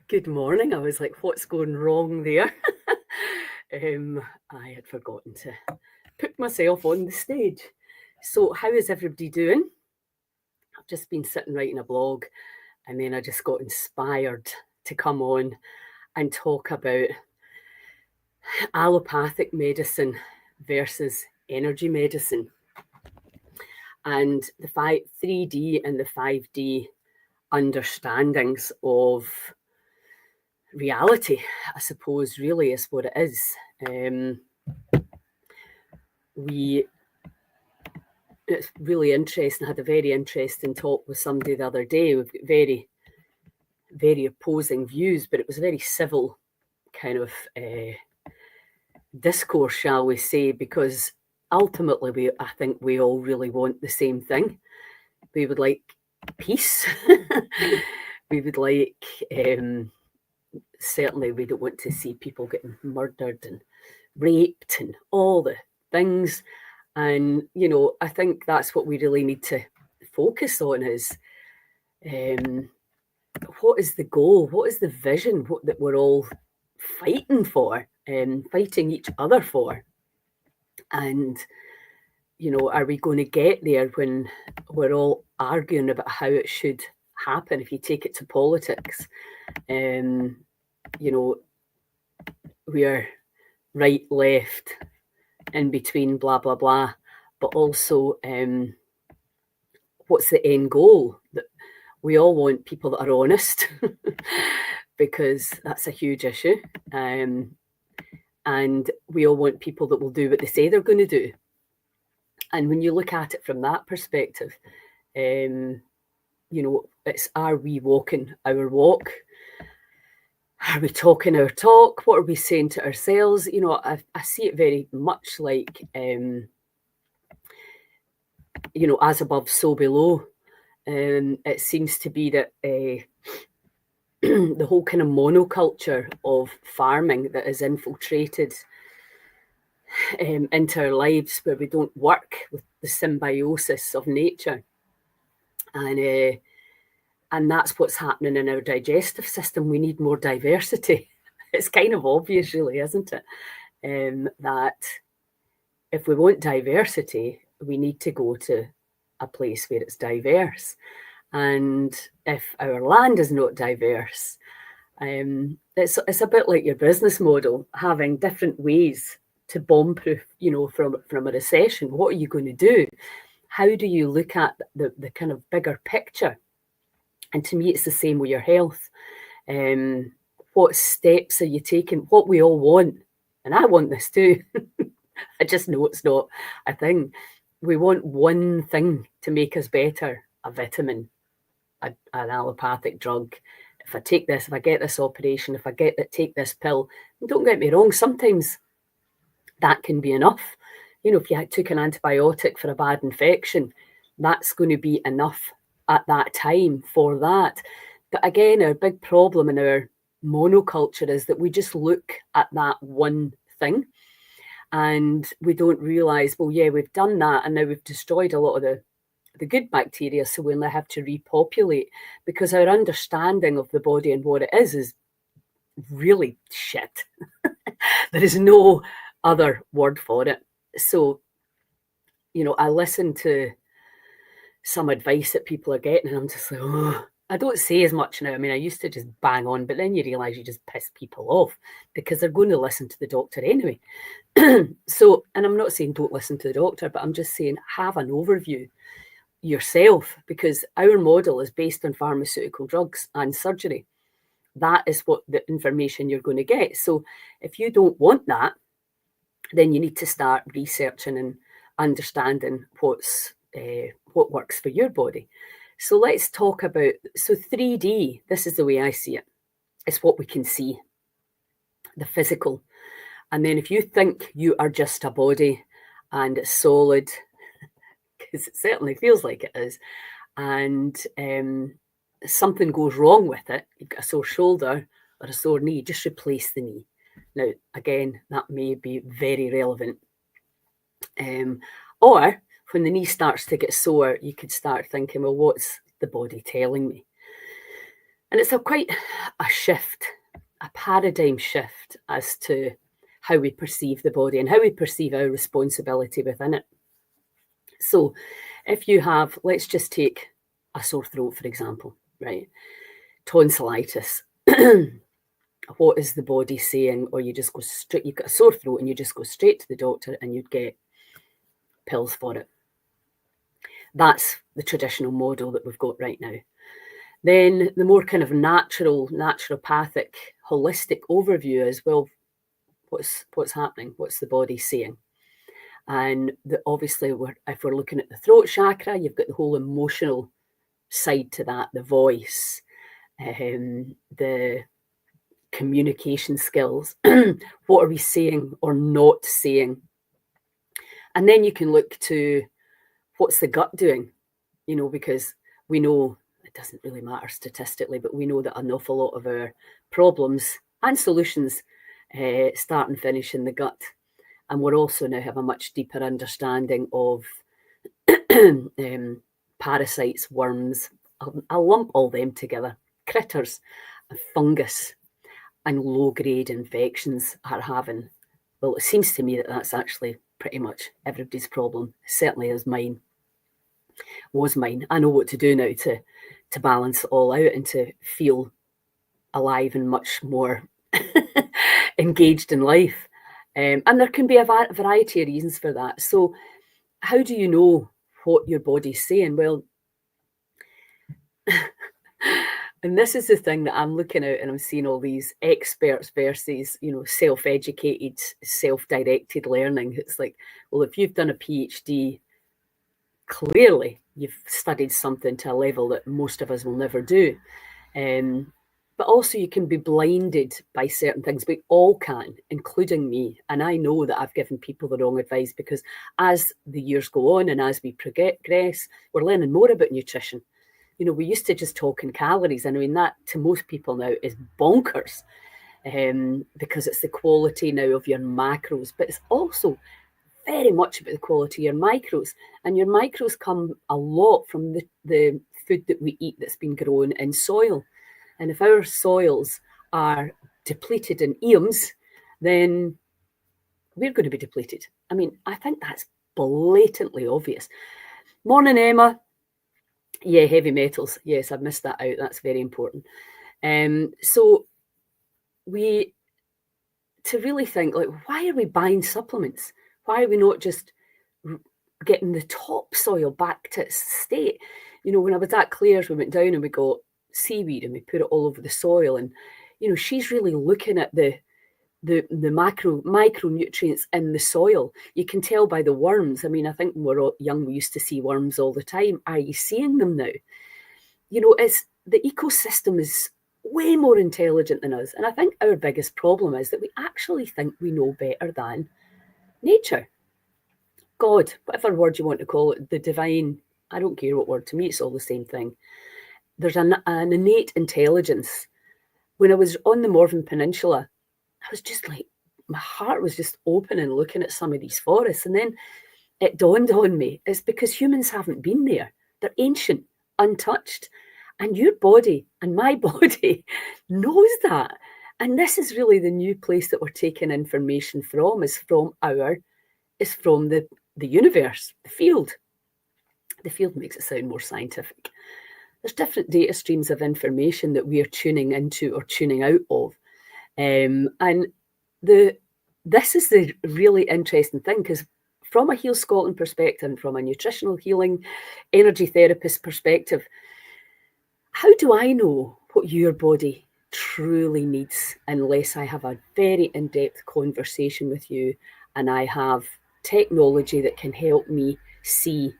Good morning. I was like, what's going wrong there? I had forgotten to put myself on the stage. So, how is everybody doing? I've just been sitting writing a blog, and then I just got inspired to come on and talk about allopathic medicine versus energy medicine and the 3D and the 5D understandings of reality, I suppose, really is what it is. It's really interesting. I had a very interesting talk with somebody the other day. We've got very opposing views, but it was a very civil kind of discourse, shall we say, because ultimately I think we all really want the same thing. We would like peace. We would like, certainly we don't want to see people getting murdered and raped and all the things. And, I think that's what we really need to focus on is what is the goal? What is the vision that we're all fighting for and fighting each other for? And, are we going to get there when we're all arguing about how it should happen if you take it to politics? We are right, left, in between, blah, blah, blah. But also, what's the end goal? That we all want people that are honest because that's a huge issue. And we all want people that will do what they say they're going to do. And when you look at it from that perspective, it's, are we walking our walk? Are we talking our talk? What are we saying to ourselves? I see it very much like, as above, so below. It seems to be that the whole kind of monoculture of farming that is infiltrated into our lives, where we don't work with the symbiosis of nature, and that's what's happening in our digestive system. We need more diversity. It's kind of obvious, really, isn't it? That if we want diversity, we need to go to a place where it's diverse. And if our land is not diverse, it's a bit like your business model, having different ways to bomb-proof, from a recession. What are you going to do? How do you look at the kind of bigger picture? And to me, it's the same with your health. What steps are you taking? What we all want, and I want this too. I just know it's not a thing. We want one thing to make us better: a vitamin, an allopathic drug. If I take this, if I get this operation, if I take this pill, and don't get me wrong, sometimes that can be enough. If you took an antibiotic for a bad infection, that's going to be enough at that time for that. But again, our big problem in our monoculture is that we just look at that one thing and we don't realize, well, yeah, we've done that and now we've destroyed a lot of the good bacteria, so we'll now have to repopulate, because our understanding of the body and what it is really shit. There is no other word for it. So, I listen to some advice that people are getting and I'm just like, oh, I don't say as much now. I mean, I used to just bang on, but then you realise you just piss people off because they're going to listen to the doctor anyway. So, and I'm not saying don't listen to the doctor, but I'm just saying have an overview yourself, because our model is based on pharmaceutical drugs and surgery. That is what the information you're going to get. So if you don't want that, then you need to start researching and understanding what works for your body. So let's talk about, 3D, this is the way I see it. It's what we can see, the physical. And then if you think you are just a body and it's solid, because it certainly feels like it is, and something goes wrong with it, you've got a sore shoulder or a sore knee, just replace the knee. Now, again, that may be very relevant. Or when the knee starts to get sore, you could start thinking, well, what's the body telling me? And it's quite a shift, a paradigm shift as to how we perceive the body and how we perceive our responsibility within it. So if you have, let's just take a sore throat, for example, right? Tonsillitis. What is the body saying? Or you just go straight, you've got a sore throat and you just go straight to the doctor and you'd get pills for it. That's the traditional model that we've got right now. Then the more kind of naturopathic, holistic overview is, well, what's happening? What's the body saying? And obviously, if we're looking at the throat chakra, you've got the whole emotional side to that, the voice, the communication skills. What are we saying or not saying? And then you can look to what's the gut doing, because we know it doesn't really matter statistically, but we know that an awful lot of our problems and solutions start and finish in the gut. And we're also now have a much deeper understanding of parasites, worms. I'll lump all them together. Critters, fungus, and low-grade infections are having. Well, it seems to me that that's actually pretty much everybody's problem. Certainly was mine. I know what to do now to balance it all out and to feel alive and much more engaged in life. And there can be a variety of reasons for that. So how do you know what your body's saying? Well, and this is the thing that I'm looking at, and I'm seeing all these experts versus, self-educated, self-directed learning. It's like, well, if you've done a PhD, clearly you've studied something to a level that most of us will never do. But also you can be blinded by certain things. We all can, including me. And I know that I've given people the wrong advice because as the years go on and as we progress, we're learning more about nutrition. We used to just talk in calories. And I mean, that to most people now is bonkers because it's the quality now of your macros, but it's also very much about the quality of your micros. And your micros come a lot from the food that we eat that's been grown in soil. And if our soils are depleted in EMs, then we're going to be depleted. I mean, I think that's blatantly obvious. Morning, Emma. Yeah, heavy metals. Yes, I've missed that out. That's very important. So to really think, like, why are we buying supplements? Why are we not just getting the topsoil back to its state? When I was at Claire's, we went down and we got seaweed and we put it all over the soil. And, she's really looking at the micronutrients in the soil. You can tell by the worms. I mean, I think when we were young, we used to see worms all the time. Are you seeing them now? It's the ecosystem is way more intelligent than us. And I think our biggest problem is that we actually think we know better than nature. God, whatever word you want to call it, the divine, I don't care what word, to me it's all the same thing. There's an innate intelligence. When I was on the Morven Peninsula, I was just like, my heart was just open and looking at some of these forests. And then it dawned on me, it's because humans haven't been there. They're ancient, untouched. And your body and my body knows that. And this is really the new place that we're taking information from, is from the universe, the field. The field makes it sound more scientific. There's different data streams of information that we are tuning into or tuning out of. And this is the really interesting thing, because from a Heal Scotland perspective and from a nutritional healing energy therapist perspective, how do I know what your body truly needs unless I have a very in-depth conversation with you and I have technology that can help me see?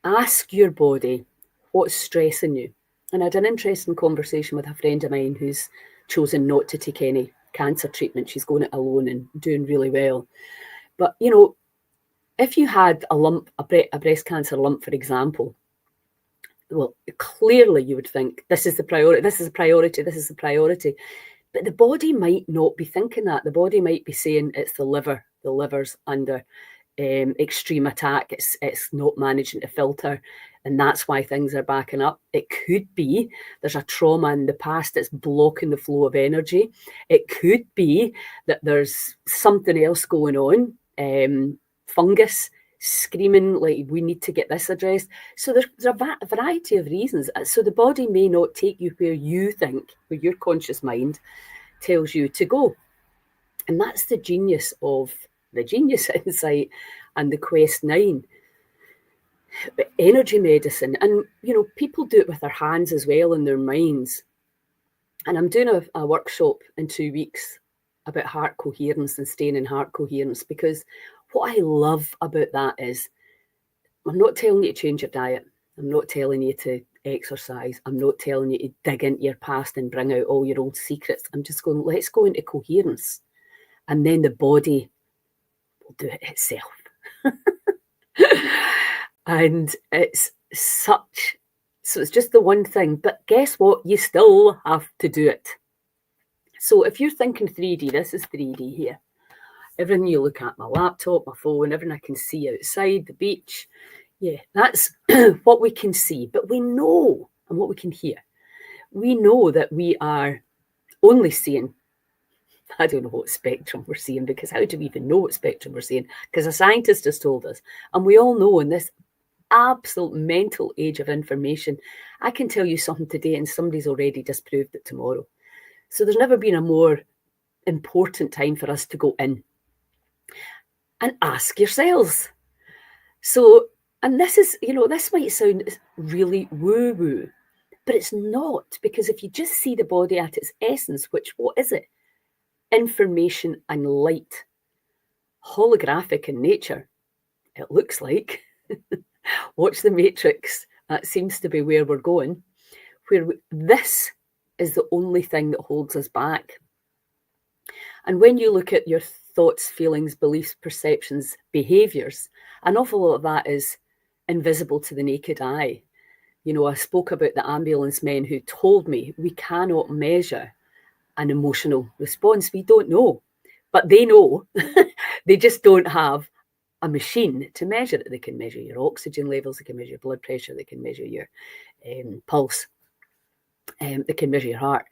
Ask your body what's stressing you. And I had an interesting conversation with a friend of mine who's chosen not to take any cancer treatment. She's going it alone and doing really well. But, if you had a lump, a breast cancer lump, for example, well, clearly you would think this is the priority, this is the priority, this is the priority. But the body might not be thinking that. The body might be saying it's the liver, the liver's under extreme attack. It's not managing to filter, and that's why things are backing up. It could be there's a trauma in the past that's blocking the flow of energy. It could be that there's something else going on, fungus screaming like we need to get this addressed. So there's a variety of reasons. So the body may not take you where you think, where your conscious mind tells you to go. And that's the genius of the Genius Insight and the Quest 9. But energy medicine, and people do it with their hands as well in their minds. And I'm doing a workshop in 2 weeks about heart coherence and staying in heart coherence, because what I love about that is I'm not telling you to change your diet. I'm not telling you to exercise. I'm not telling you to dig into your past and bring out all your old secrets. I'm just going, let's go into coherence. And then the body will do it itself. And it's so it's just the one thing. But guess what? You still have to do it. So if you're thinking 3D, this is 3D here. Everything you look at, my laptop, my phone, everything I can see outside, the beach. Yeah, that's what we can see. But we know, and what we can hear, we know that we are only seeing, I don't know what spectrum we're seeing, because how do we even know what spectrum we're seeing? Because a scientist has told us. And we all know in this absolute mental age of information, I can tell you something today and somebody's already disproved it tomorrow. So there's never been a more important time for us to go in and ask yourselves. So, and this is, this might sound really woo-woo, but it's not, because if you just see the body at its essence, which, what is it? Information and light, holographic in nature, it looks like. Watch the Matrix. That seems to be where we're going, where this is the only thing that holds us back. And when you look at your thoughts, feelings, beliefs, perceptions, behaviors, an awful lot of that is invisible to the naked eye. I spoke about the ambulance men who told me we cannot measure an emotional response. We don't know, but they know. They just don't have a machine to measure it. They can measure your oxygen levels, they can measure your blood pressure, they can measure your pulse, they can measure your heart.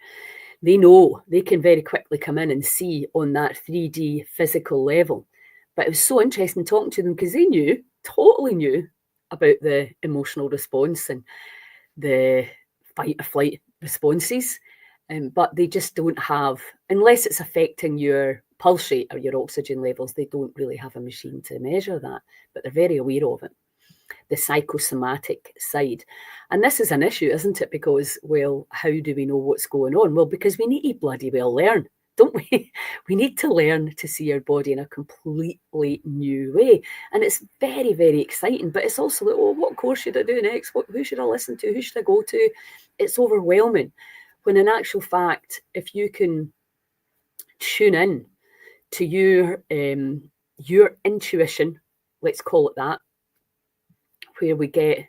They know, they can very quickly come in and see on that 3D physical level. But it was so interesting talking to them, because they knew, totally knew about the emotional response and the fight or flight responses. But they just don't have, unless it's affecting your pulse rate or your oxygen levels, they don't really have a machine to measure that, but they're very aware of it. The psychosomatic side. And this is an issue, isn't it? Because, well, how do we know what's going on? Well, because we need to bloody well learn, don't we? We need to learn to see our body in a completely new way. And it's very, very exciting, but it's also like, oh, what course should I do next? Who should I listen to? Who should I go to? It's overwhelming. When in actual fact, if you can tune in to your intuition, let's call it that, where we get,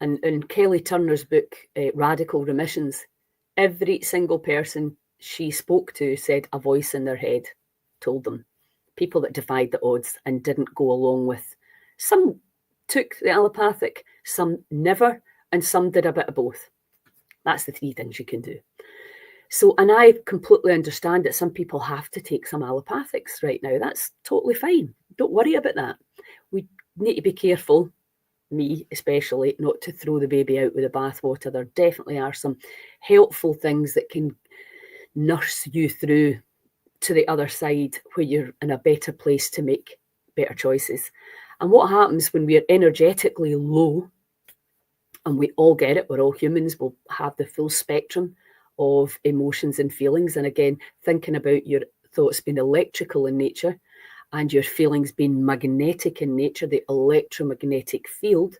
and in Kelly Turner's book, Radical Remissions, every single person she spoke to said a voice in their head told them. People that defied the odds and didn't go along with. Some took the allopathic, some never, and some did a bit of both. That's the 3 things you can do. So, and I completely understand that some people have to take some allopathics right now. That's totally fine. Don't worry about that. We need to be careful, me especially, not to throw the baby out with the bathwater. There definitely are some helpful things that can nurse you through to the other side, where you're in a better place to make better choices. And what happens when we're energetically low, and we all get it, we're all humans, we'll have the full spectrum of emotions and feelings. And again, thinking about your thoughts being electrical in nature and your feelings being magnetic in nature, the electromagnetic field.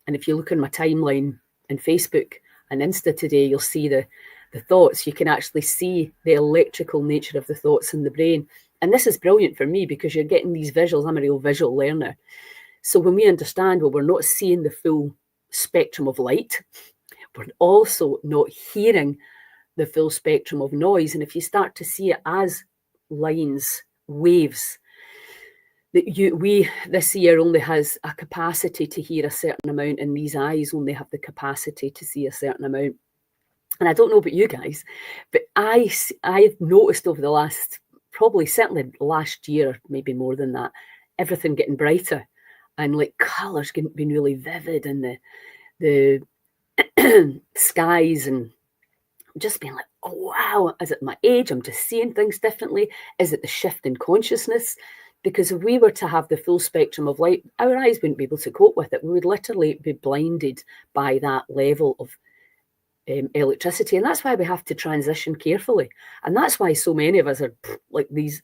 And if you look on my timeline in Facebook and Insta today, you'll see the thoughts. You can actually see the electrical nature of the thoughts in the brain. And this is brilliant for me, because you're getting these visuals. I'm a real visual learner. So when we understand, well, we're not seeing the full spectrum of light, we're also not hearing the full spectrum of noise. And if you start to see it as lines, waves, this ear only has a capacity to hear a certain amount, and these eyes only have the capacity to see a certain amount. And I don't know about you guys, but I've noticed over the last, probably certainly last year, maybe more than that, everything getting brighter, and like colours being really vivid, and the skies, and just being like, oh wow, is it my age? I'm just seeing things differently. Is it the shift in consciousness? Because if we were to have the full spectrum of light, our eyes wouldn't be able to cope with it. We would literally be blinded by that level of electricity. And that's why we have to transition carefully. And that's why so many of us are like these,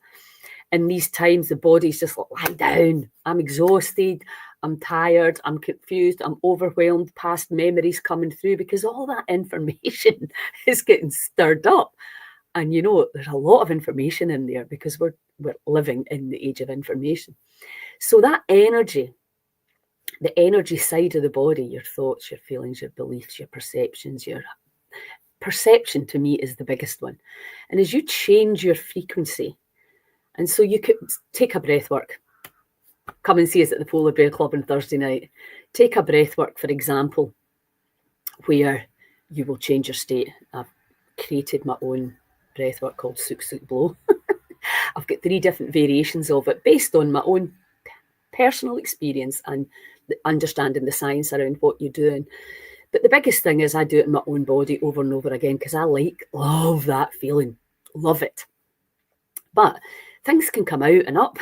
in these times, the body's just like, lie down. I'm exhausted. I'm tired. I'm confused. I'm overwhelmed. Past memories coming through, because all that information is getting stirred up. And you know, there's a lot of information in there because we're living in the age of information. So that energy, the energy side of the body, your thoughts, your feelings, your beliefs, your perceptions, your perception to me is the biggest one. And as you change your frequency, and so you could take a breath work, come and see us at the Polar Bear Club on Thursday night. Take a breath work, for example, where you will change your state. I've created my own breath work called Suk Suk Blow. I've got 3 different variations of it based on my own personal experience and understanding the science around what you're doing. But the biggest thing is I do it in my own body over and over again because I love that feeling, love it. But things can come out and up.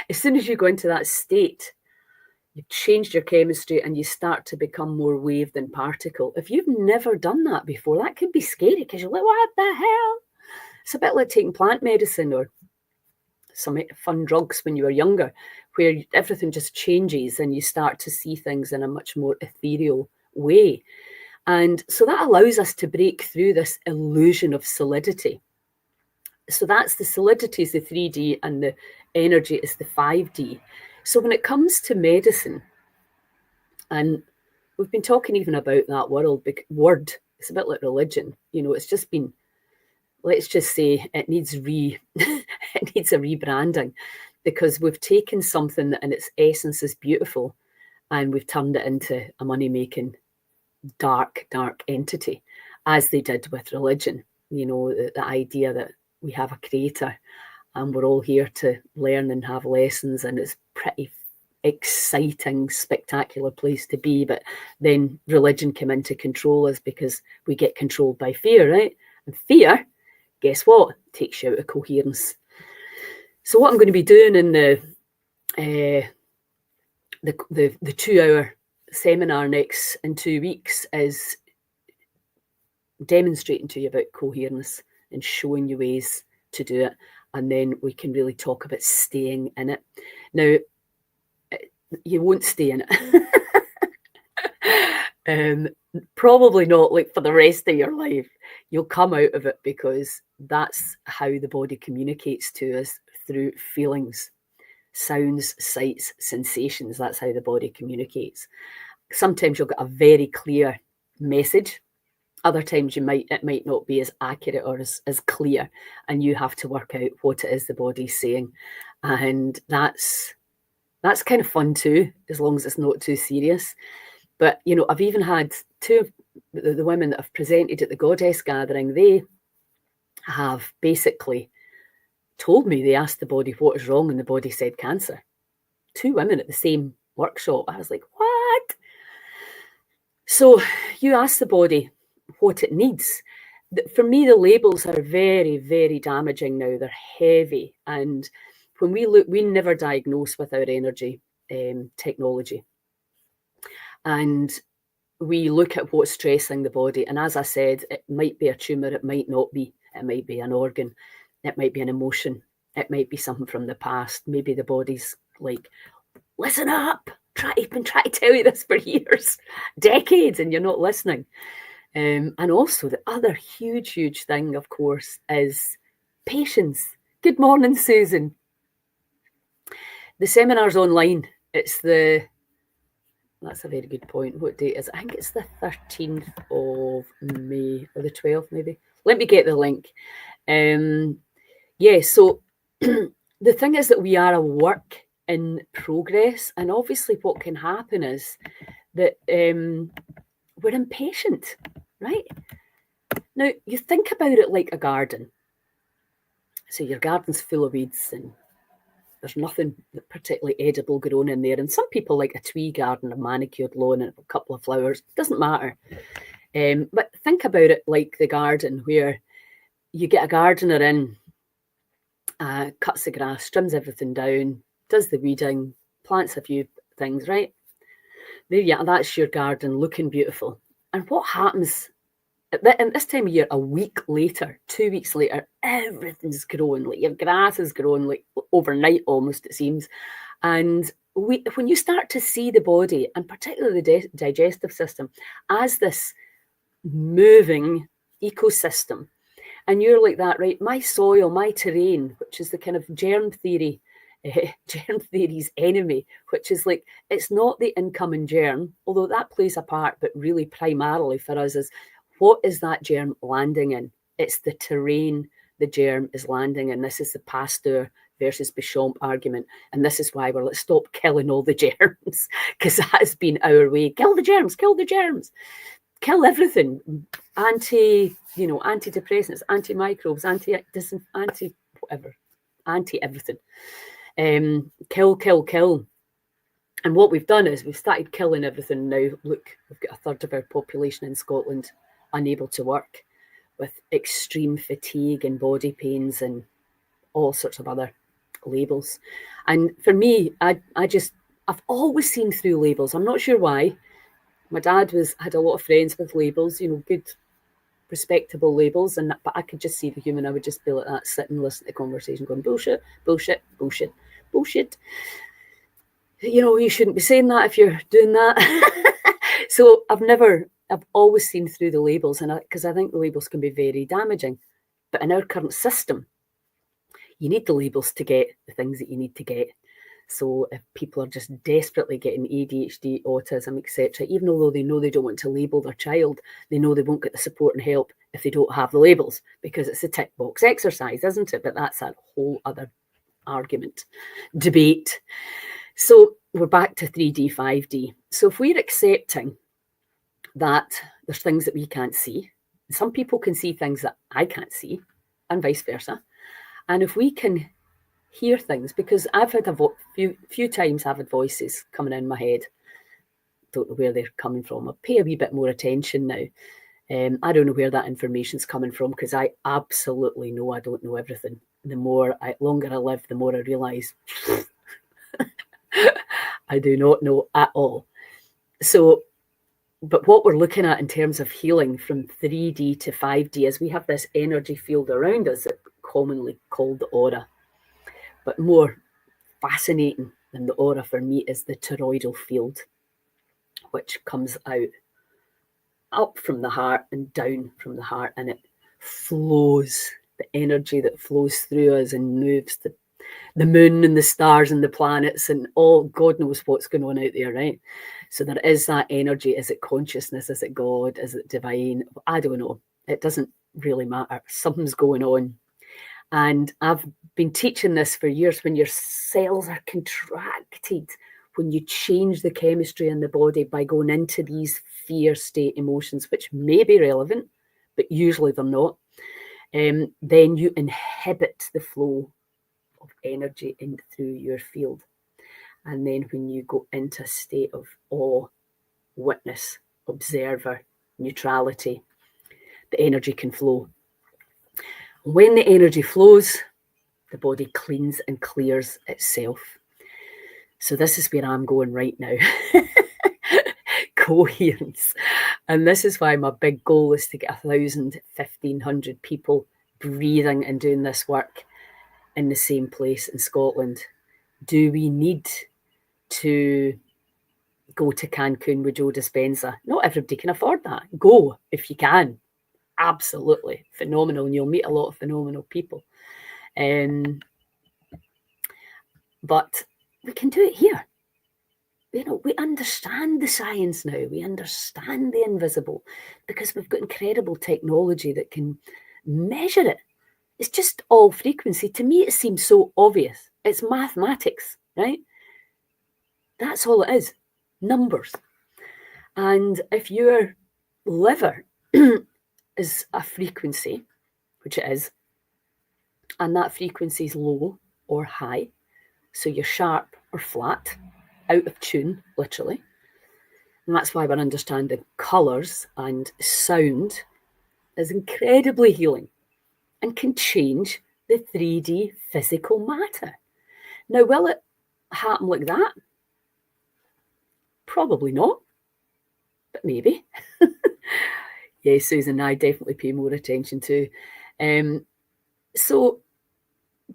As soon as you go into that state, you've changed your chemistry and you start to become more wave than particle. If you've never done that before, that could be scary because you're like, what the hell? It's a bit like taking plant medicine or some fun drugs when you were younger, where everything just changes and you start to see things in a much more ethereal way. And so that allows us to break through this illusion of solidity. So that's the solidity is the 3D and the energy is the 5D. So when it comes to medicine, and we've been talking even about that word, it's a bit like religion, you know, it's just been, let's just say it needs it needs a rebranding, because we've taken something that in its essence is beautiful and we've turned it into a money-making dark entity, as they did with religion. You know, the idea that we have a creator and we're all here to learn and have lessons, and it's pretty exciting, spectacular place to be. But then religion came in to control us because we get controlled by fear, right? And fear, guess what? Takes you out of coherence. So what I'm going to be doing in the 2-hour seminar next in 2 weeks is demonstrating to you about coherence and showing you ways to do it. And then we can really talk about staying in it. Now, you won't stay in it. Probably not like for the rest of your life. You'll come out of it because that's how the body communicates to us, through feelings, sounds, sights, sensations. That's how the body communicates. Sometimes you'll get a very clear message. Other times it might not be as accurate or as clear, and you have to work out what it is the body's saying. And that's kind of fun too, as long as it's not too serious. But, you know, I've even had 2 of the women that have presented at the Goddess Gathering, they have basically told me, they asked the body what is wrong and the body said cancer. 2 women at the same workshop. I was like, what? So you ask the body what it needs. For me, the labels are very, very damaging now. They're heavy. And when we look, we never diagnose with our energy technology. And we look at what's stressing the body. And as I said, it might be a tumour, it might not be. It might be an organ, it might be an emotion, it might be something from the past. Maybe the body's like, listen up, I've been trying to tell you this for years, decades, and you're not listening. And also the other huge thing, of course, is patience. Good morning, Susan. The seminar's online. That's a very good point. What date is it? I think it's the 13th of May or the 12th maybe. Let me get the link. So the thing is that we are a work in progress, and obviously what can happen is that we're impatient, right? Now, you think about it like a garden. So your garden's full of weeds and there's nothing particularly edible growing in there. And some people like a twee garden, a manicured lawn and a couple of flowers. It doesn't matter. But think about it like the garden, where you get a gardener in, cuts the grass, trims everything down, does the weeding, plants a few things, right? There, yeah, that's your garden looking beautiful. And what happens at this time of year, a week later, 2 weeks later, everything's growing. Like your grass is growing like overnight almost, it seems. And when you start to see the body, and particularly the digestive system, as this moving ecosystem, and you're like that, right? My soil, my terrain, which is the kind of germ theory's enemy, which is like, it's not the incoming germ, although that plays a part, but really primarily for us is, what is that germ landing in? It's the terrain the germ is landing in. This is the Pasteur versus Béchamp argument. And this is why we're like, stop killing all the germs, because that has been our way. Kill the germs, kill kill everything. Antidepressants, antimicrobes, anti-everything. Kill. And what we've done is we've started killing everything now. Look, we've got a third of our population in Scotland unable to work, with extreme fatigue and body pains and all sorts of other labels. And for me, I've always seen through labels. I'm not sure why. My dad had a lot of friends with labels, good, respectable labels, but I could just see the human. I would just be like that, sit and listen to the conversation, going bullshit. You shouldn't be saying that if you're doing that. So I've always seen through the labels, and because I think the labels can be very damaging. But in our current system, you need the labels to get the things that you need to get. So if people are just desperately getting ADHD, autism, etc., even although they know they don't want to label their child, they know they won't get the support and help if they don't have the labels, because it's a tick box exercise, isn't it? But that's a whole other debate. So we're back to 3D, 5D. So if we're accepting that there's things that we can't see, some people can see things that I can't see, and vice versa. And if we can hear things, because I've had a few times I've had voices coming in my head, don't know where they're coming from. I'll pay a wee bit more attention now. I don't know where that information's coming from, because I absolutely know I don't know everything. The longer I live, the more I realise I do not know at all. So, but what we're looking at in terms of healing from 3D to 5D is we have this energy field around us, that commonly called the aura. But more fascinating than the aura for me is the toroidal field, which comes out up from the heart and down from the heart, and it flows, the energy that flows through us and moves the moon and the stars and the planets and all, God knows what's going on out there, right? So there is that energy. Is it consciousness? Is it God? Is it divine? I don't know. It doesn't really matter. Something's going on. And I've been teaching this for years. When your cells are contracted, when you change the chemistry in the body by going into these fear state emotions, which may be relevant, but usually they're not, then you inhibit the flow of energy in through your field. And then when you go into a state of awe, witness, observer, neutrality, the energy can flow. When the energy flows, the body cleans and clears itself. So this is where I'm going right now. Coherence. And this is why my big goal is to get 1,000, 1,500 people breathing and doing this work in the same place in Scotland. Do we need to go to Cancun with Joe Dispenza? Not everybody can afford that. Go if you can. Absolutely phenomenal, and you'll meet a lot of phenomenal people. But we can do it here. We understand the science now. We understand the invisible, because we've got incredible technology that can measure it. It's just all frequency. To me, it seems so obvious. It's mathematics, right? That's all it is, numbers. And if your liver is a frequency, which it is, and that frequency is low or high, so you're sharp or flat, out of tune, literally. And that's why we're understanding colours and sound is incredibly healing and can change the 3D physical matter. Now, will it happen like that? Probably not, but maybe. Yeah, Susan and I definitely pay more attention to.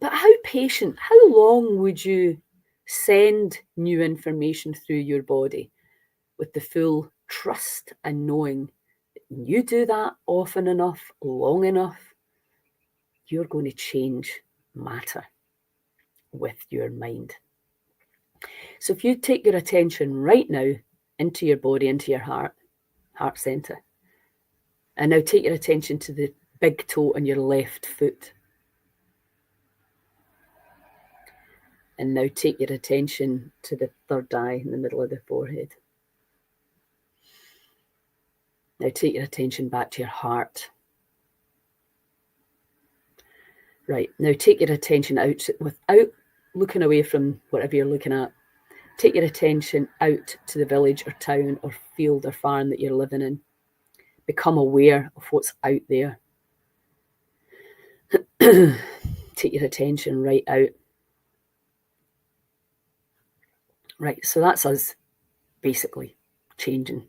But how patient, how long would you send new information through your body with the full trust and knowing that when you do that often enough, long enough, you're going to change matter with your mind. So if you take your attention right now into your body, into your heart center, and now take your attention to the big toe on your left foot. And now take your attention to the third eye in the middle of the forehead. Now take your attention back to your heart. Right, now take your attention out without looking away from whatever you're looking at. Take your attention out to the village or town or field or farm that you're living in. Become aware of what's out there. Take your attention right out. Right, so that's us basically changing.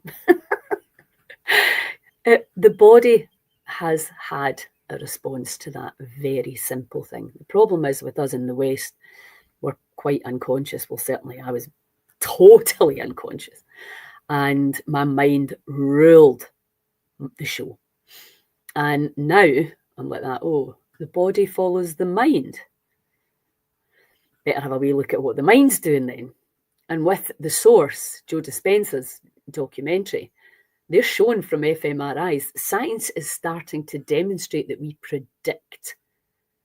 The body has had a response to that very simple thing. The problem is with us in the West, we're quite unconscious. Well, certainly I was totally unconscious. And my mind ruled the show. And now I'm like that, oh, the body follows the mind. Better have a wee look at what the mind's doing then. And with the source, Joe Dispenza's documentary, they're shown from fMRIs, science is starting to demonstrate that we predict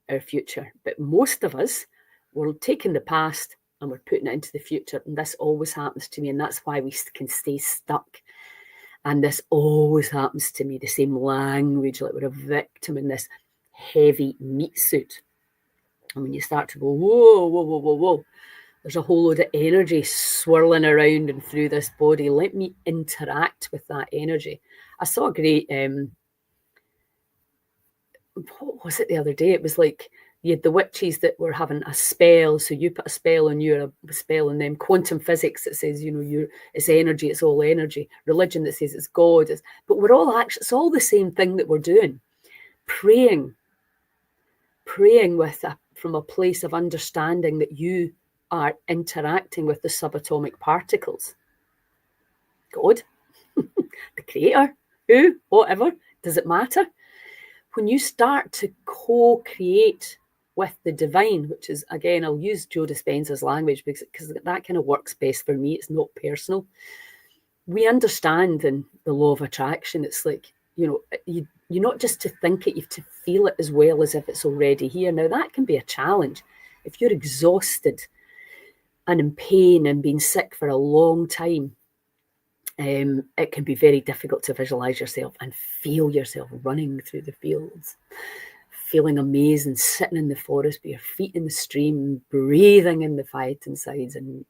our future. But most of us, we're taking the past and we're putting it into the future. And this always happens to me. And that's why we can stay stuck. And this always happens to me, the same language, like we're a victim in this heavy meat suit. And when you start to go, whoa, whoa, whoa, whoa, whoa, there's a whole load of energy swirling around and through this body. Let me interact with that energy. I saw a great, what was it the other day? It was like you had the witches that were having a spell. So you put a spell on you, a spell on them. Quantum physics that says, you know, it's energy, it's all energy. Religion that says it's God. But we're all actually, it's all the same thing that we're doing. Praying with from a place of understanding that you are interacting with the subatomic particles. God, the creator, who, whatever, does it matter? When you start to co-create with the divine, which is, again, I'll use Joe Dispenza's language because that kind of works best for me. It's not personal. We understand in the law of attraction, it's like, you know, you're not just to think it, you have to feel it as well as if it's already here. Now, that can be a challenge. If you're exhausted and in pain and been sick for a long time, it can be very difficult to visualize yourself and feel yourself running through the fields, feeling amazing, sitting in the forest with your feet in the stream, breathing in the phytoncides and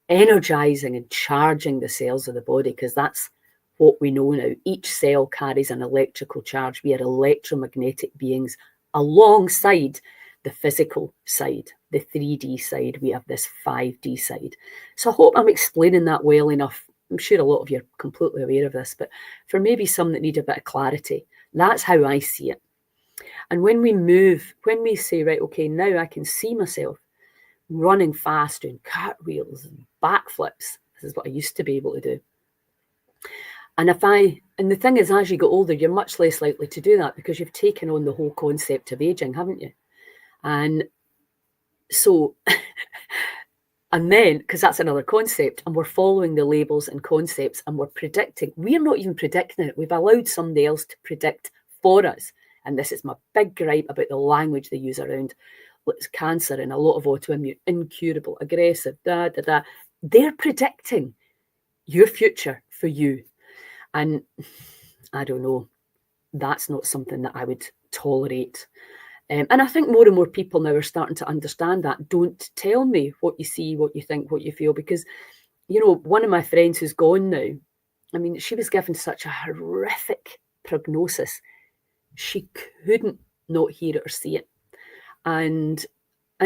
energizing and charging the cells of the body, because that's what we know now. Each cell carries an electrical charge. We are electromagnetic beings alongside the physical side, the 3D side. We have this 5D side. So I hope I'm explaining that well enough. I'm sure a lot of you are completely aware of this, but for maybe some that need a bit of clarity, that's how I see it. And when we move, when we say, right, okay, now I can see myself running fast, doing cartwheels and backflips. This is what I used to be able to do. And the thing is, as you get older, you're much less likely to do that because you've taken on the whole concept of aging, haven't you? And so, and then, because that's another concept, and we're following the labels and concepts and we're predicting. We're not even predicting it. We've allowed somebody else to predict for us. And this is my big gripe about the language they use around cancer and a lot of autoimmune, incurable, aggressive, they're predicting your future for you. And I don't know, that's not something that I would tolerate. And I think more and more people now are starting to understand that. Don't tell me what you see, what you think, what you feel, because, one of my friends who's gone now, I mean, she was given such a horrific prognosis. She couldn't not hear it or see it. And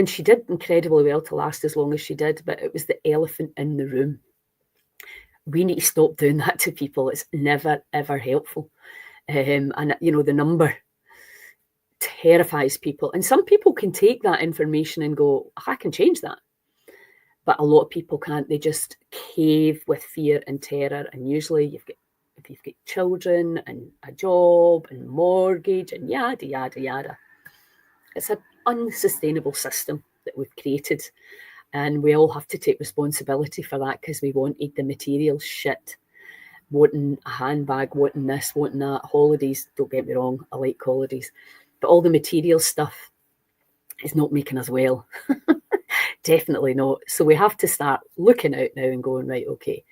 she did incredibly well to last as long as she did, but it was the elephant in the room. We need to stop doing that to people. It's never, ever helpful. And, the number terrifies people. And some people can take that information and go, I can change that. But a lot of people can't. They just cave with fear and terror. And usually if you've got children and a job and mortgage and yada, yada, yada, it's an unsustainable system that we've created. And we all have to take responsibility for that, because we wanted the material shit. Wanting a handbag, wanting this, wanting that, holidays, don't get me wrong, I like holidays. But all the material stuff is not making us well. Definitely not. So we have to start looking out now and going, right, okay,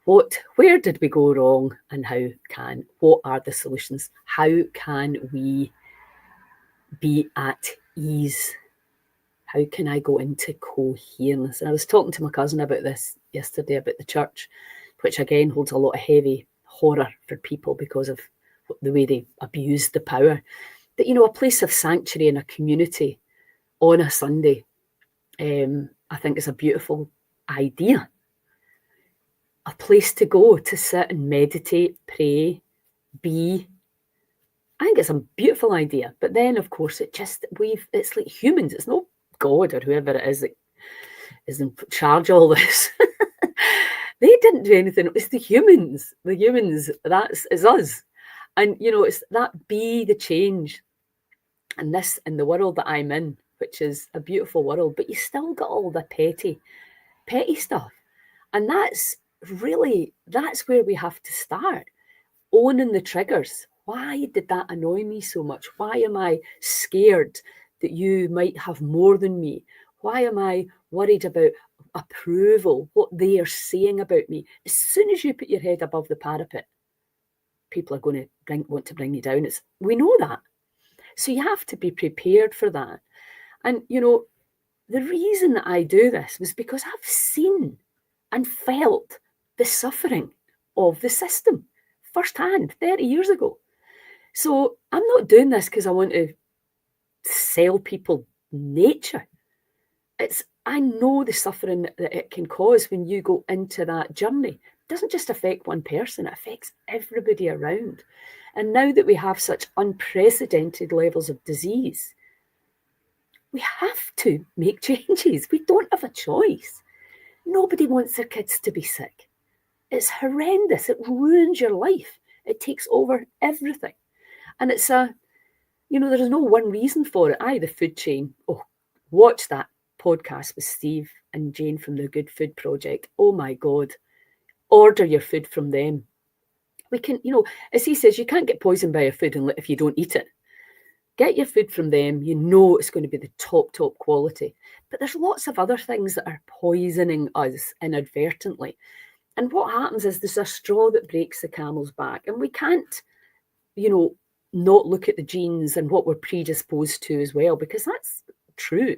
where did we go wrong, and what are the solutions? How can we be at ease? How can I go into coherence? And I was talking to my cousin about this yesterday, about the church, which again holds a lot of heavy horror for people because of the way they abuse the power. But, a place of sanctuary in a community on a Sunday, I think is a beautiful idea. A place to go to sit and meditate, pray, be. I think it's a beautiful idea. But then, of course, it's like humans. It's not God or whoever it is that is in charge of all this. They didn't do anything. It's the humans. The humans, is us. And, it's that be the change. And this, in the world that I'm in, which is a beautiful world, but you still got all the petty stuff. And that's where we have to start. Owning the triggers. Why did that annoy me so much? Why am I scared that you might have more than me? Why am I worried about approval, what they are saying about me? As soon as you put your head above the parapet, people are going to want to bring you down. We know that. So you have to be prepared for that. And, the reason that I do this was because I've seen and felt the suffering of the system firsthand 30 years ago. So I'm not doing this because I want to sell people nature. I know the suffering that it can cause when you go into that journey. It doesn't just affect one person, it affects everybody around. And now that we have such unprecedented levels of disease, we have to make changes. We don't have a choice. Nobody wants their kids to be sick. It's horrendous. It ruins your life. It takes over everything. And it's there's no one reason for it. The food chain. Oh, watch that podcast with Steve and Jane from the Good Food Project. Oh my God. Order your food from them. We can, as he says, you can't get poisoned by your food if you don't eat it. Get your food from them. It's going to be the top quality. But there's lots of other things that are poisoning us inadvertently. And what happens is there's a straw that breaks the camel's back. And we can't, not look at the genes and what we're predisposed to as well, because that's true.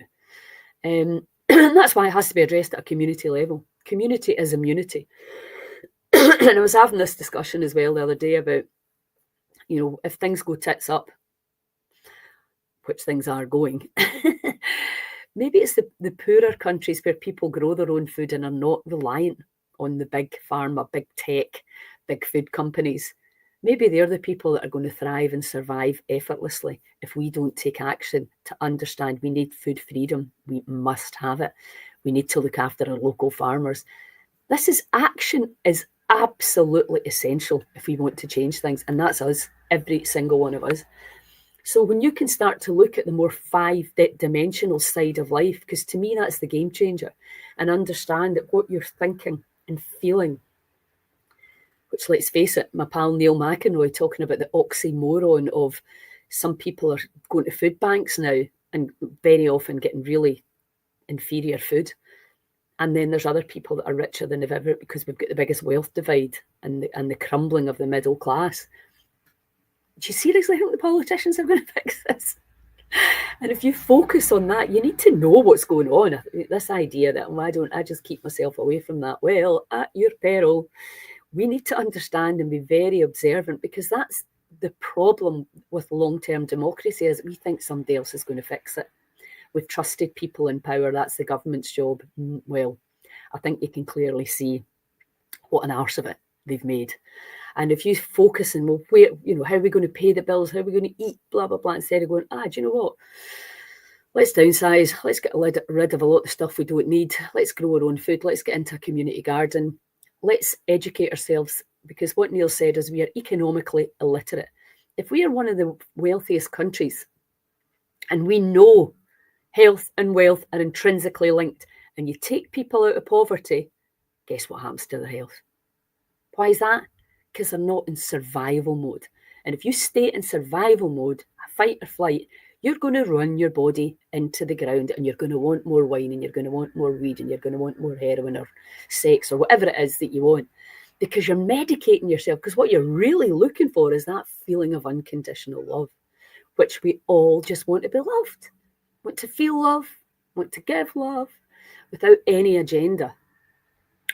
That's why it has to be addressed at a community level. Community is immunity. And I was having this discussion as well the other day about, if things go tits up, which things are going, maybe it's the poorer countries where people grow their own food and are not reliant on the big pharma, big tech, big food companies. Maybe they're the people that are going to thrive and survive effortlessly if we don't take action to understand we need food freedom. We must have it. We need to look after our local farmers. Action is absolutely essential if we want to change things. And that's us, every single one of us. So when you can start to look at the more five-dimensional side of life, because to me, that's the game changer, and understand that what you're thinking and feeling, which, let's face it, my pal Neil McEnroy talking about the oxymoron of some people are going to food banks now and very often getting really inferior food. And then there's other people that are richer than they've ever, because we've got the biggest wealth divide and the crumbling of the middle class. Do you seriously think the politicians are going to fix this? And if you focus on that, you need to know what's going on. This idea that, why don't I just keep myself away from that? Well, at your peril. We need to understand and be very observant, because that's the problem with long-term democracy, is we think somebody else is going to fix it. We've trusted people in power. That's the government's job. Well, I think you can clearly see what an arse of it they've made. And if you focus on, well, where, how are we going to pay the bills? How are we going to eat? Blah, blah, blah. Instead of going, do you know what? Let's downsize. Let's get rid of a lot of stuff we don't need. Let's grow our own food. Let's get into a community garden. Let's educate ourselves, because what Neil said is we are economically illiterate. If we are one of the wealthiest countries and we know health and wealth are intrinsically linked, and you take people out of poverty, guess what happens to their health? Why is that? Because they're not in survival mode. And if you stay in survival mode, fight or flight, you're going to run your body into the ground, and you're going to want more wine, and you're going to want more weed, and you're going to want more heroin or sex or whatever it is that you want, because you're medicating yourself. Because what you're really looking for is that feeling of unconditional love, which we all just want to be loved, want to feel love, want to give love without any agenda,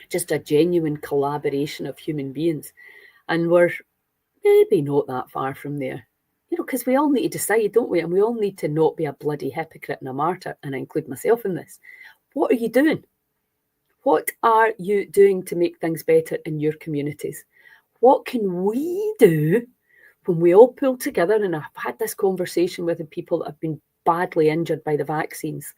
just a genuine collaboration of human beings. And we're maybe not that far from there. Because we all need to decide, don't we? And we all need to not be a bloody hypocrite and a martyr, and I include myself in this. What are you doing? What are you doing to make things better in your communities? What can we do when we all pull together? And I've had this conversation with the people that have been badly injured by the vaccines,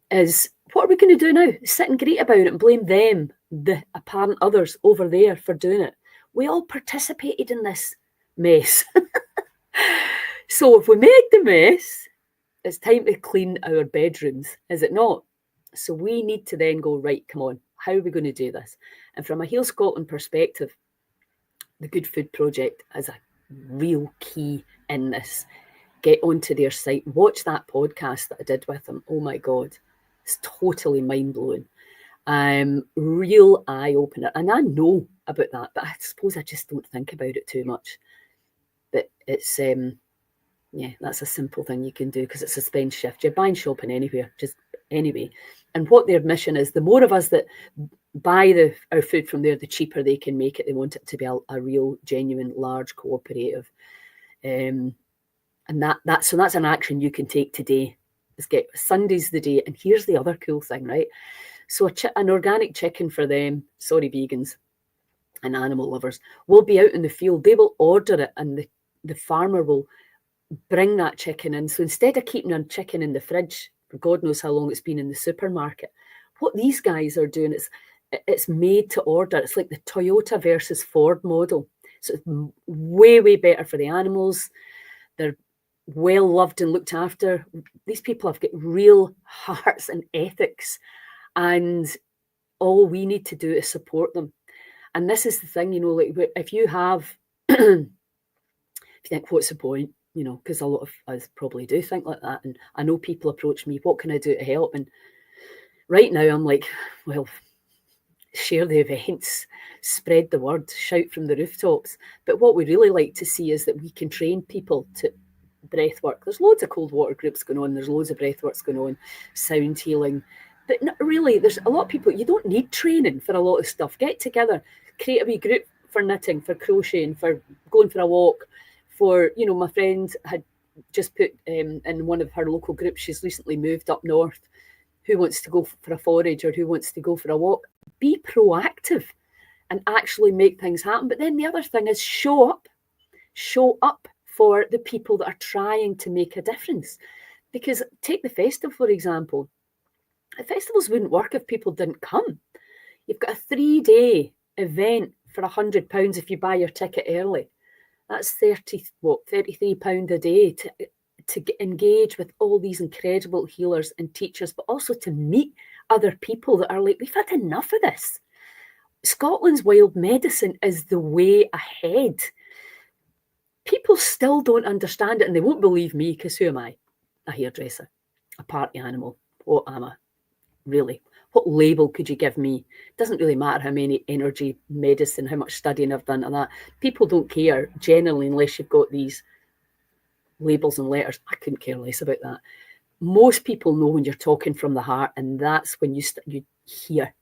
is what are we going to do now? Sit and greet about it and blame them, the apparent others over there, for doing it. We all participated in this mess. So if we made the mess, it's time to clean our bedrooms, is it not? So we need to then go, right, come on, how are we going to do this? And from a Heal Scotland perspective, the Good Food Project is a real key in this. Get onto their site, watch that podcast that I did with them. Oh my God, it's totally mind-blowing. Real eye-opener. And I know about that, but I suppose I just don't think about it too much. But it's, that's a simple thing you can do, because it's a spend shift. You're buying shopping anywhere, just anyway. And what their mission is, the more of us that buy our food from there, the cheaper they can make it. They want it to be a real, genuine, large cooperative. And that's an action you can take today. Let's get Sunday's the day. And here's the other cool thing, right? So an organic chicken for them, sorry, vegans and animal lovers, will be out in the field. They will order it, and the farmer will bring that chicken in. So instead of keeping a chicken in the fridge for God knows how long it's been in the supermarket, what these guys are doing is it's made to order. It's like the Toyota versus Ford model. So it's way, way better for the animals. They're well loved and looked after. These people have got real hearts and ethics, and all we need to do is support them. And this is the thing, like if you have, if you think, what's the point? Because a lot of us probably do think like that. And I know people approach me, what can I do to help? And right now I'm like, well, share the events, spread the word, shout from the rooftops. But what we really like to see is that we can train people to breath work. There's loads of cold water groups going on. There's loads of breath works going on, sound healing. But not really, there's a lot of people, you don't need training for a lot of stuff. Get together, create a wee group for knitting, for crocheting, for going for a walk, for, my friend had just put in one of her local groups, she's recently moved up north, who wants to go for a forage or who wants to go for a walk. Be proactive and actually make things happen. But then the other thing is show up for the people that are trying to make a difference. Because take the festival, for example. The festivals wouldn't work if people didn't come. You've got a 3-day event for £100 if you buy your ticket early. That's £33 a day to engage with all these incredible healers and teachers, but also to meet other people that are like, we've had enough of this. Scotland's wild medicine is the way ahead. People still don't understand it, and they won't believe me, because who am I? a hairdresser, a party animal. What am I? Really? What label could you give me? It doesn't really matter how many energy medicine, how much studying I've done on that. People don't care generally unless you've got these labels and letters. I couldn't care less about that. Most people know when you're talking from the heart, and that's when you hear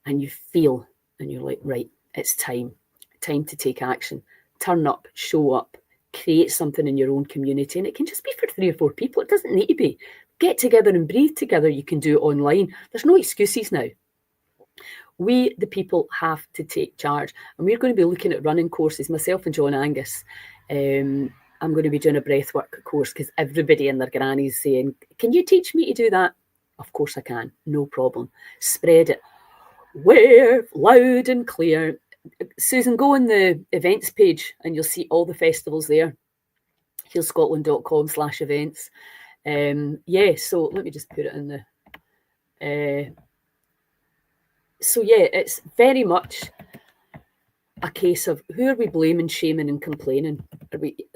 and you feel, and you're like, right, it's time to take action. Turn up, show up, create something in your own community, and it can just be for 3 or 4 people. It doesn't need to be. Get together and breathe together. You can do it online. There's no excuses now. We, the people, have to take charge. And we're going to be looking at running courses, myself and John Angus. I'm going to be doing a breathwork course because everybody and their granny's saying, can you teach me to do that? Of course I can. No problem. Spread it. Where loud and clear. Susan, go on the events page and you'll see all the festivals there. healscotland.com/events. So let me just put it in the... So yeah, it's very much a case of who are we blaming, shaming and complaining?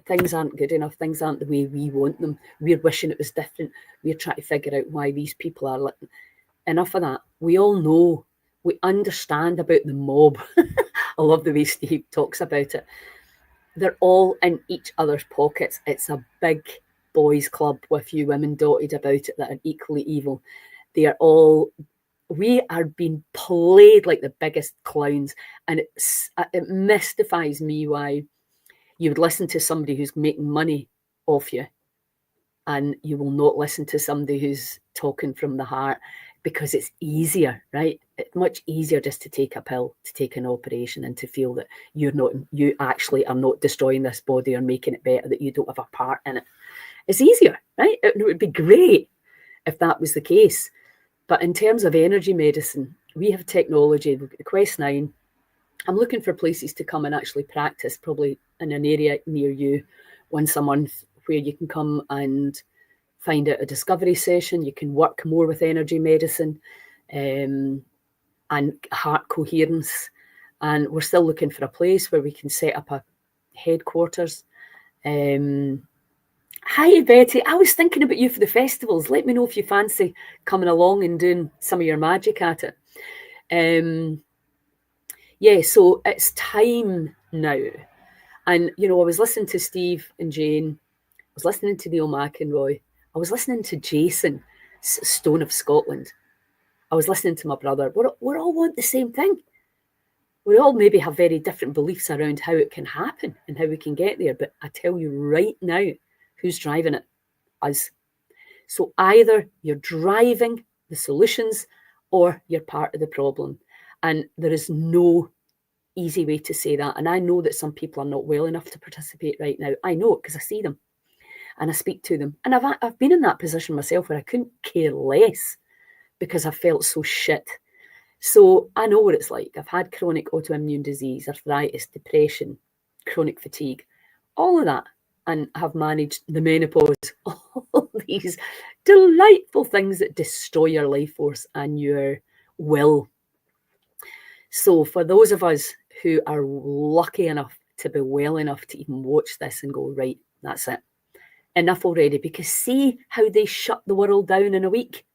Things aren't good enough, things aren't the way we want them. We're wishing it was different. We're trying to figure out why these people are... Enough of that. We all know. We understand about the mob. I love the way Steve talks about it. They're all in each other's pockets. It's a big boys' club with a few women dotted about it that are equally evil. We are being played like the biggest clowns. And it mystifies me why you would listen to somebody who's making money off you and you will not listen to somebody who's talking from the heart, because it's easier, right? It's much easier just to take a pill, to take an operation, and to feel that you actually are not destroying this body or making it better, that you don't have a part in it. It's easier, right? It would be great if that was the case. But in terms of energy medicine, we have technology. Quest 9, I'm looking for places to come and actually practice, probably in an area near you, once a month, where you can come and find out a discovery session. You can work more with energy medicine and heart coherence. And we're still looking for a place where we can set up a headquarters. Hi, Betty. I was thinking about you for the festivals. Let me know if you fancy coming along and doing some of your magic at it. So it's time now. And, I was listening to Steve and Jane. I was listening to Neil McEnroy. I was listening to Jason Stone of Scotland. I was listening to my brother. We all want the same thing. We all maybe have very different beliefs around how it can happen and how we can get there. But I tell you right now, who's driving it? Us. So either you're driving the solutions or you're part of the problem. And there is no easy way to say that. And I know that some people are not well enough to participate right now. I know it because I see them and I speak to them. And I've been in that position myself where I couldn't care less because I felt so shit. So I know what it's like. I've had chronic autoimmune disease, arthritis, depression, chronic fatigue, all of that. And have managed the menopause, all these delightful things that destroy your life force and your will. So for those of us who are lucky enough to be well enough to even watch this and go, right, that's it. Enough already, because see how they shut the world down in a week.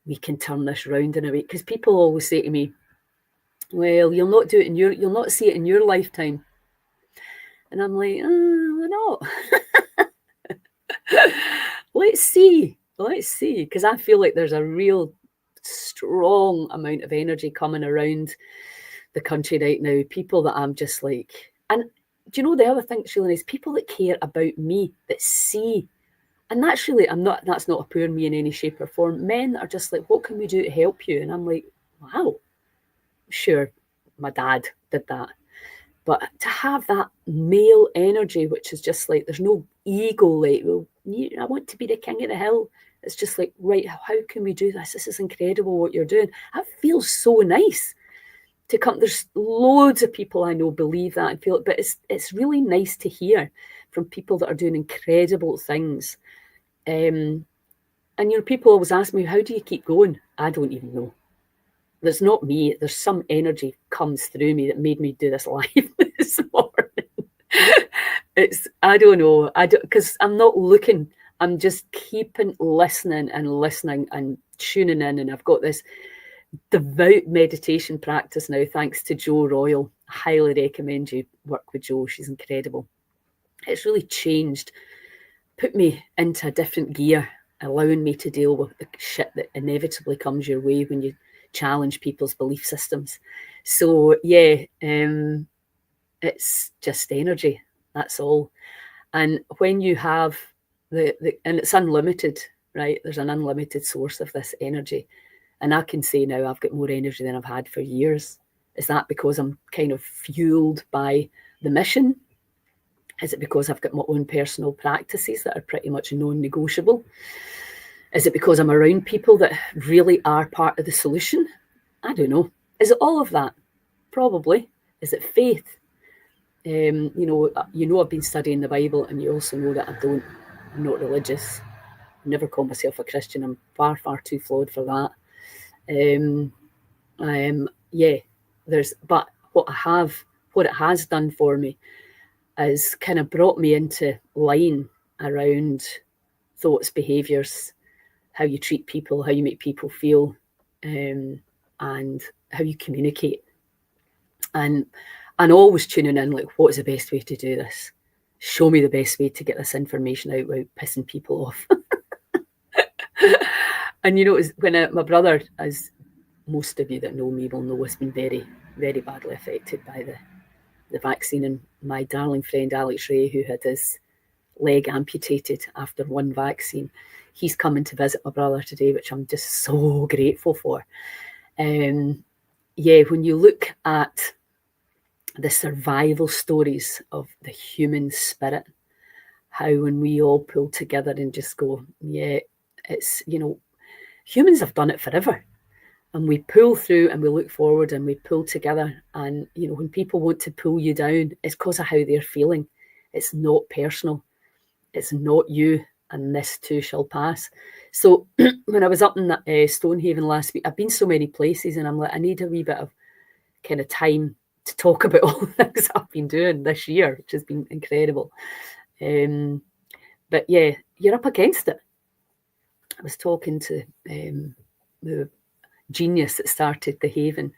We can turn this round in a week, because people always say to me, well, you'll not see it in your lifetime. And I'm like, why not? Let's see, because I feel like there's a real strong amount of energy coming around the country right now. People that I'm just like, and do you know the other thing that's really nice? People that care about me, that see, and that's not a poor me in any shape or form. Men that are just like, what can we do to help you? And I'm like, wow, sure, my dad did that. But to have that male energy, which is just like, there's no ego, like, well, I want to be the king of the hill. It's just like, right, how can we do this? This is incredible what you're doing. That feels so nice to come. There's loads of people I know believe that and feel it, but it's really nice to hear from people that are doing incredible things. And people always ask me, how do you keep going? I don't even know. There's not me. There's some energy comes through me that made me do this live this morning. I don't know. Because I'm not looking. I'm just keeping listening and tuning in. And I've got this devout meditation practice now, thanks to Jo Royal. I highly recommend you work with Jo. She's incredible. It's really changed, put me into a different gear, allowing me to deal with the shit that inevitably comes your way when you challenge people's belief systems. So yeah, it's just energy. That's all. And when you have and it's unlimited, right? There's an unlimited source of this energy. And I can say now I've got more energy than I've had for years. Is that because I'm kind of fueled by the mission? Is it because I've got my own personal practices that are pretty much non-negotiable? Is it because I'm around people that really are part of the solution? I don't know. Is it all of that? Probably. Is it faith? You know, I've been studying the Bible, and you also know that I'm not religious. I never call myself a Christian. I'm far, far too flawed for that. Yeah, but what it has done for me is kind of brought me into line around thoughts, behaviours, how you treat people, how you make people feel, and how you communicate. And always tuning in, like, what is the best way to do this? Show me the best way to get this information out without pissing people off. And you know, when my brother, as most of you that know me will know, has been very, very badly affected by the vaccine. And my darling friend Alex Ray, who had his leg amputated after one vaccine, he's coming to visit my brother today, which I'm just so grateful for. Yeah, when you look at the survival stories of the human spirit, how when we all pull together and just go, yeah, it's, you know, humans have done it forever. And we pull through and we look forward and we pull together. And, you know, when people want to pull you down, it's because of how they're feeling. It's not personal. It's not you. And this too shall pass. So when I was up in Stonehaven last week, I've been so many places, and I'm like, I need a wee bit of kind of time to talk about all the things I've been doing this year, which has been incredible. But yeah, you're up against it. I was talking to the genius that started the Haven,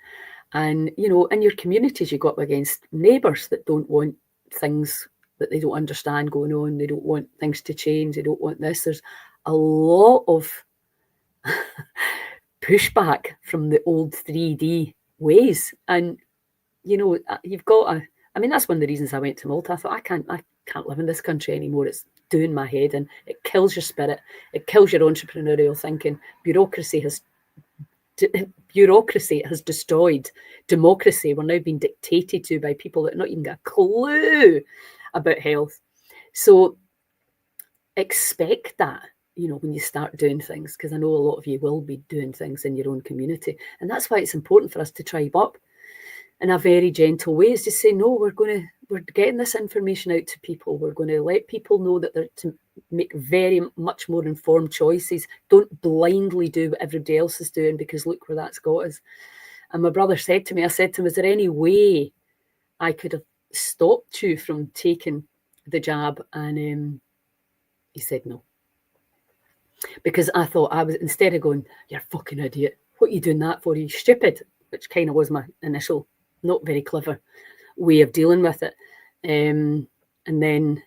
and you know, in your communities you go up against neighbours that don't want things that they don't understand going on. They don't want things to change. They don't want this. There's a lot of pushback from the old 3D ways, and you know, you've got I mean, that's one of the reasons I went to Malta. I thought I can't live in this country anymore. It's doing my head in. It kills your spirit. It kills your entrepreneurial thinking. Bureaucracy has destroyed democracy. We're now being dictated to by people that not even got a clue about health. So expect that, you know, when you start doing things, because I know a lot of you will be doing things in your own community. And that's why it's important for us to tribe up in a very gentle way. Is just say, no, we're getting this information out to people. We're going to let people know that they're to make very much more informed choices. Don't blindly do what everybody else is doing, because look where that's got us. And my brother said to me, I said to him, is there any way I could have stopped you from taking the jab? And he said no. Because I thought I was, instead of going, you're a fucking idiot, what are you doing that for? Are you stupid? Which kind of was my initial, not very clever way of dealing with it. And then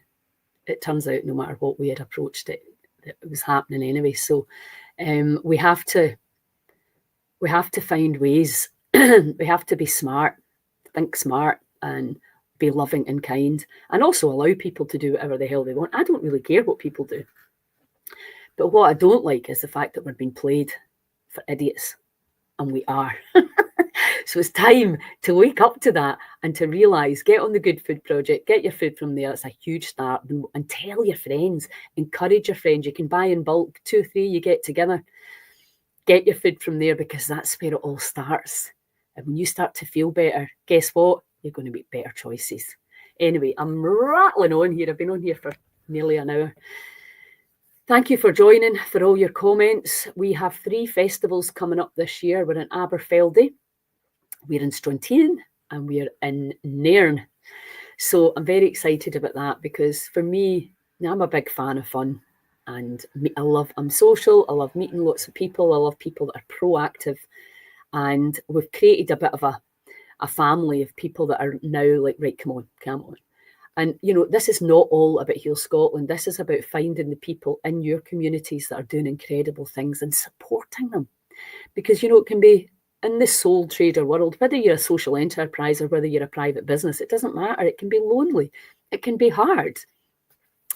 it turns out no matter what way I'd approached it, it was happening anyway. So we have to find ways. We have to be smart, think smart, and be loving and kind, and also allow people to do whatever the hell they want. I don't really care what people do. But what I don't like is the fact that we're being played for idiots, and we are. So it's time to wake up to that and to realise, get on the Good Food Project, get your food from there. It's a huge start. And tell your friends, encourage your friends. You can buy in bulk, 2 or 3, you get together. Get your food from there, because that's where it all starts. And when you start to feel better, guess what? You're going to make better choices. Anyway, I'm rattling on here. I've been on here for nearly an hour. Thank you for joining, for all your comments. We have 3 festivals coming up this year. We're in Aberfeldy, we're in Strontian, and we're in Nairn. So I'm very excited about that, because for me, I'm a big fan of fun. And I'm social. I love meeting lots of people. I love people that are proactive. And we've created a bit of a family of people that are now like, right, come on. And, this is not all about Heal Scotland. This is about finding the people in your communities that are doing incredible things and supporting them. Because, it can be in the sole trader world, whether you're a social enterprise or whether you're a private business, it doesn't matter. It can be lonely. It can be hard.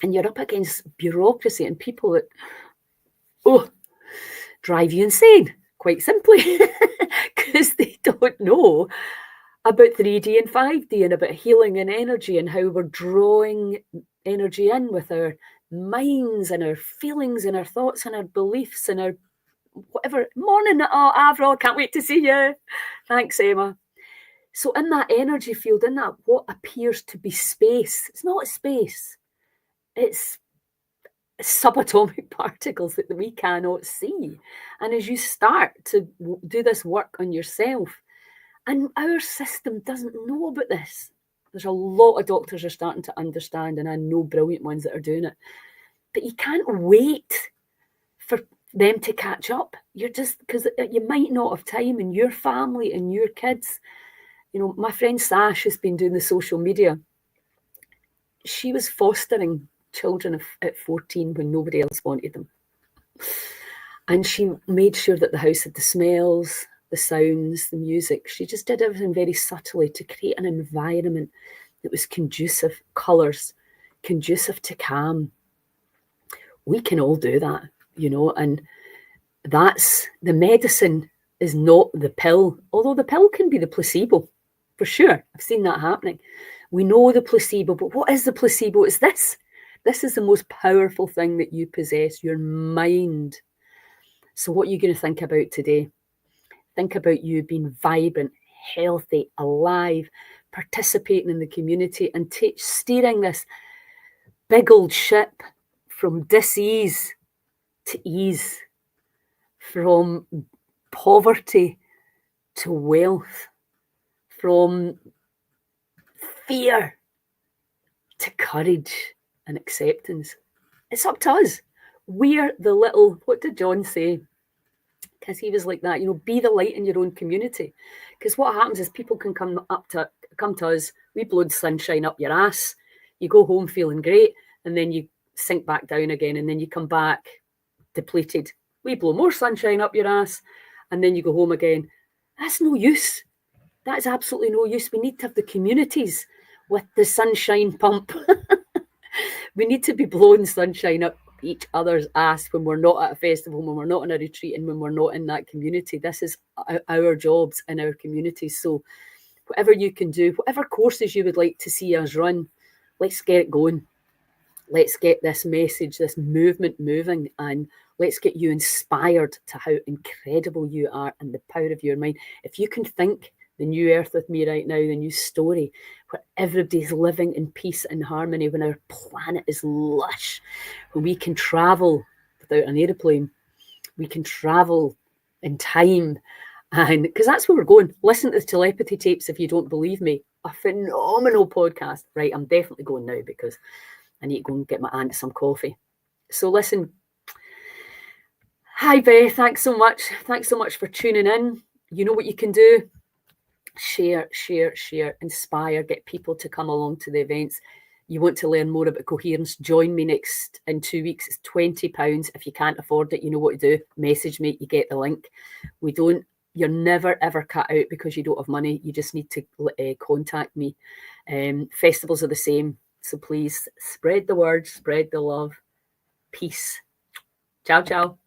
And you're up against bureaucracy and people that, drive you insane, quite simply, because they don't know about 3D and 5D and about healing and energy and how we're drawing energy in with our minds and our feelings and our thoughts and our beliefs and our whatever. Morning, Avril, can't wait to see you. Thanks, Emma. So in that energy field, in that what appears to be space, it's not space. It's subatomic particles that we cannot see. And as you start to do this work on yourself, and our system doesn't know about this. There's a lot of doctors are starting to understand, and I know brilliant ones that are doing it. But you can't wait for them to catch up. You're just, because you might not have time, and your family and your kids. My friend Sash has been doing the social media. She was fostering children at 14 when nobody else wanted them. And she made sure that the house had the smells, the sounds, the music. She just did everything very subtly to create an environment that was conducive, colours, conducive to calm. We can all do that, and that's the medicine is not the pill, although the pill can be the placebo, for sure. I've seen that happening. We know the placebo, but what is the placebo? It's this. This is the most powerful thing that you possess, your mind. So what are you going to think about today? Think about you being vibrant, healthy, alive, participating in the community and steering this big old ship from dis-ease to ease, from poverty to wealth, from fear to courage and acceptance. It's up to us. We're the little, what did John say? Because he was like that, be the light in your own community. Because what happens is people can come to us, we blow the sunshine up your ass, you go home feeling great, and then you sink back down again, and then you come back depleted. We blow more sunshine up your ass, and then you go home again. That's no use. That is absolutely no use. We need to have the communities with the sunshine pump. We need to be blowing sunshine up each other's ass when we're not at a festival, when we're not in a retreat, and when we're not in that community. This is our jobs in our communities. So whatever you can do, whatever courses you would like to see us run, let's get it going. Let's get this message, this movement moving, and let's get you inspired to how incredible you are and the power of your mind. If you can think the new earth with me right now, the new story, where everybody's living in peace and harmony, when our planet is lush, when we can travel without an aeroplane, we can travel in time, and because that's where we're going. Listen to the telepathy tapes if you don't believe me. A phenomenal podcast. Right, I'm definitely going now because I need to go and get my aunt some coffee. So listen. Hi Beth, thanks so much. Thanks so much for tuning in. You know what you can do. Share, inspire, get people to come along to the events. You want to learn more about coherence, join me in 2 weeks. It's £20. If you can't afford it, you know what to do. Message me, you get the link. You're never ever cut out because you don't have money. You just need to contact me. Festivals are the same. So please spread the word, spread the love. Peace. Ciao, ciao.